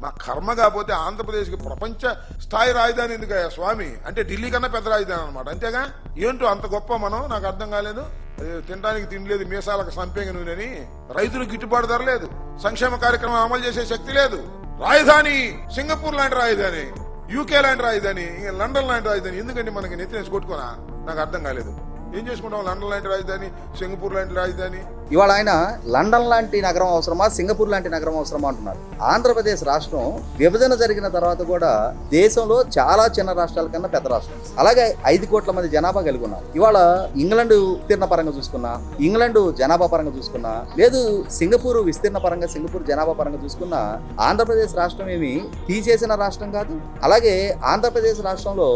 మా కర్మ కాకపోతే ఆంధ్రప్రదేశ్కి ప్రపంచ స్థాయి రాజధాని ఎందుకయ్యా స్వామి? అంటే ఢిల్లీ కన్నా పెద్ద రాజధాని అనమాట, అంతేగా? ఏంటో అంత గొప్ప మనం, నాకు అర్థం కాలేదు. తినడానికి తిండి లేదు, మీసాలకు సంపేంగ నూనెని, రైతులకు గిట్టుబాటు ధర లేదు, సంక్షేమ కార్యక్రమం అమలు చేసే శక్తి లేదు. రాజధాని సింగపూర్ లాంటి రాజధాని, యూకే లాంటి రాజధాని, లండన్ లాంటి రాజధాని, ఎందుకండి మనకి నెత్తినేసి కొట్టుకోనా? నాకు అర్థం కాలేదు. ఏం చేసుకుంటాం? లండన్ లాంటి రాజధాని, సింగపూర్ లాంటి రాజధాని. ఇవాళ ఆయన లండన్ లాంటి నగరం అవసరమా, సింగపూర్ లాంటి నగరం అవసరమా అంటున్నారు. ఆంధ్రప్రదేశ్ రాష్ట్రం విభజన జరిగిన తర్వాత కూడా దేశంలో చాలా చిన్న రాష్ట్రాల కన్నా పెద్ద రాష్ట్రం. అలాగే 5 కోట్ల మంది జనాభా కలిగి ఉన్నారు. ఇవాళ ఇంగ్లాండ్ విస్తీర్ణ పరంగా చూసుకున్నా, ఇంగ్లాండ్ జనాభా పరంగా చూసుకున్నా, లేదు సింగపూర్ విస్తీర్ణ పరంగా, సింగపూర్ జనాభా పరంగా చూసుకున్నా, ఆంధ్రప్రదేశ్ రాష్ట్రం ఏమి తీసేసిన రాష్ట్రం కాదు. అలాగే ఆంధ్రప్రదేశ్ రాష్ట్రంలో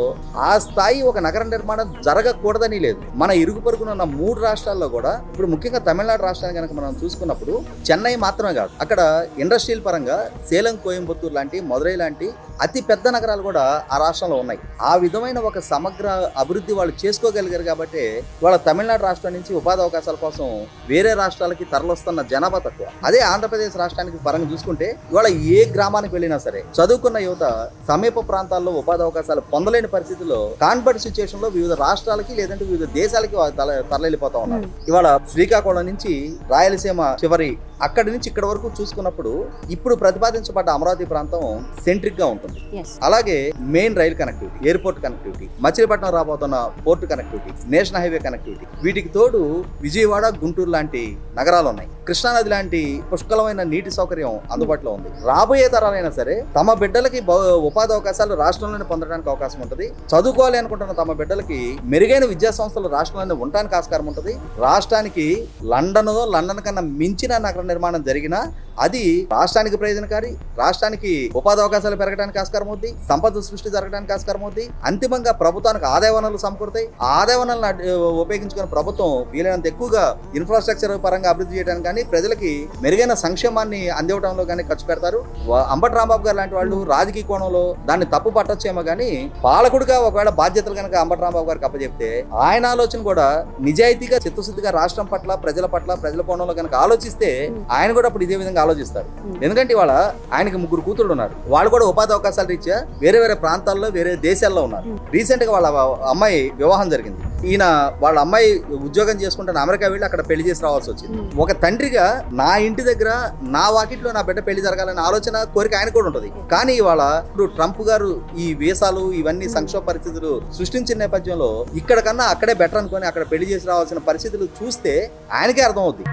ఆ స్థాయి ఒక నగర నిర్మాణం జరగకూడదని లేదు. మన ఇరుగు పొరుగునున్న 3 రాష్ట్రాల్లో కూడా, ఇప్పుడు ముఖ్యంగా తమిళనాడు రాష్ట్రాన్ని కనుక మనం చూసుకున్నప్పుడు చెన్నై మాత్రమే కాదు, అక్కడ ఇండస్ట్రియల్ పరంగా సేలం, కోయంబత్తూరు లాంటి, మదురై లాంటి అతి పెద్ద నగరాలు కూడా ఆ రాష్ట్రంలో ఉన్నాయి. ఆ విధమైన ఒక సమగ్ర అభివృద్ధి వాళ్ళు చేసుకోగలిగారు కాబట్టి వాళ్ళ తమిళనాడు రాష్ట్రం నుంచి ఉపాధి అవకాశాల కోసం వేరే రాష్ట్రాలకి తరలిస్తున్న జనాభా తక్కువ. అదే ఆంధ్రప్రదేశ్ రాష్ట్రానికి పరంగా చూసుకుంటే ఇవాళ ఏ గ్రామానికి వెళ్ళినా సరే చదువుకున్న యువత సమీప ప్రాంతాల్లో ఉపాధి అవకాశాలు పొందలేని పరిస్థితుల్లో కాన్వర్ట్ సిచ్యువేషన్ లో వివిధ రాష్ట్రాలకి లేదంటే వివిధ దేశాలకి తరలిపోతా ఉన్నారు. ఇవాళ శ్రీకాకుళం నుంచి రాయలసీమ చివరి అక్కడి నుంచి ఇక్కడ వరకు చూసుకున్నప్పుడు ఇప్పుడు ప్రతిపాదించబడ్డ అమరావతి ప్రాంతం సెంట్రిక్ గా ఉంటుంది. అలాగే main rail connectivity, airport connectivity, Machilipatnam రాబోతున్న port connectivity, national highway connectivity, వీటికి తోడు విజయవాడ, గుంటూరు లాంటి నగరాలు ఉన్నాయి. కృష్ణానది లాంటి పుష్కలమైన నీటి సౌకర్యం అందుబాటులో ఉంది. రాబోయే తరాలైనా సరే తమ బిడ్డలకి ఉపాధి అవకాశాలు రాష్ట్రంలోనే పొందడానికి అవకాశం ఉంటుంది. చదువుకోవాలి అనుకుంటున్న తమ బిడ్డలకి మెరుగైన విద్యా సంస్థలు రాష్ట్రంలోనే ఉండడానికి ఆస్కారం ఉంటుంది. రాష్ట్రానికి లండన్ కన్నా మించిన నగర నిర్మాణం జరిగినా అది రాష్ట్రానికి ప్రయోజనకారి, రాష్ట్రానికి ఉపాధి అవకాశాలు పెరగడానికి ఆస్కారం అవుద్ది, సంపద సృష్టి జరగడానికి ఆస్కారం అవుద్ది. అంతిమంగా ప్రభుత్వానికి ఆదాయ వనరులు సమకూరుతాయి. ఆ ఆదాయ వనరులను ఉపయోగించుకున్న ప్రభుత్వం వీలైనంత ఎక్కువగా ఇన్ఫ్రాస్ట్రక్చర్ పరంగా అభివృద్ధి చేయడానికి కానీ, ప్రజలకి మెరుగైన సంక్షేమాన్ని అందివ్వడంలో కానీ ఖర్చు పెడతారు. అంబటి రాంబాబు గారు లాంటి వాళ్ళు రాజకీయ కోణంలో దాన్ని తప్పు పట్టొచ్చేమో కానీ, పాలకుడిగా ఒకవేళ బాధ్యతలు కనుక అంబటి రాంబాబు గారికి అప్పచెప్తే ఆయన ఆలోచన కూడా నిజాయితీగా, చిత్తశుద్ధిగా రాష్ట్రం పట్ల, ప్రజల పట్ల, ప్రజల కోణంలో కనుక ఆలోచిస్తే ఆయన కూడా అప్పుడు ఇదే విధంగా ఆలోచిస్తారు. ఎందుకంటే ఇవాళ ఆయనకి 3 కూతుళ్ళు ఉన్నారు. వాళ్ళు కూడా ఉపాధి అవకాశాలు రీత్యా వేరే వేరే ప్రాంతాల్లో, వేరే దేశాల్లో ఉన్నారు. రీసెంట్ గా వాళ్ళ అమ్మాయి వివాహం జరిగింది. ఈయన వాళ్ళ అమ్మాయి ఉద్యోగం చేసుకుంటే అమెరికా వెళ్ళి అక్కడ పెళ్లి చేసి రావాల్సి వచ్చింది. ఒక తండ్రిగా నా ఇంటి దగ్గర నా వాకిట్లో నా బిడ్డ పెళ్లి జరగాలనే ఆలోచన, కోరిక ఆయన కూడా ఉంటుంది. కానీ ఇవాళ ఇప్పుడు ట్రంప్ గారు ఈ వీసాలు ఇవన్నీ సంక్షోభ పరిస్థితులు సృష్టించిన నేపథ్యంలో ఇక్కడ కన్నా అక్కడే బెటర్ అనుకొని అక్కడ పెళ్లి చేసి రావాల్సిన పరిస్థితులు చూస్తే ఆయనకే అర్థమవుతుంది.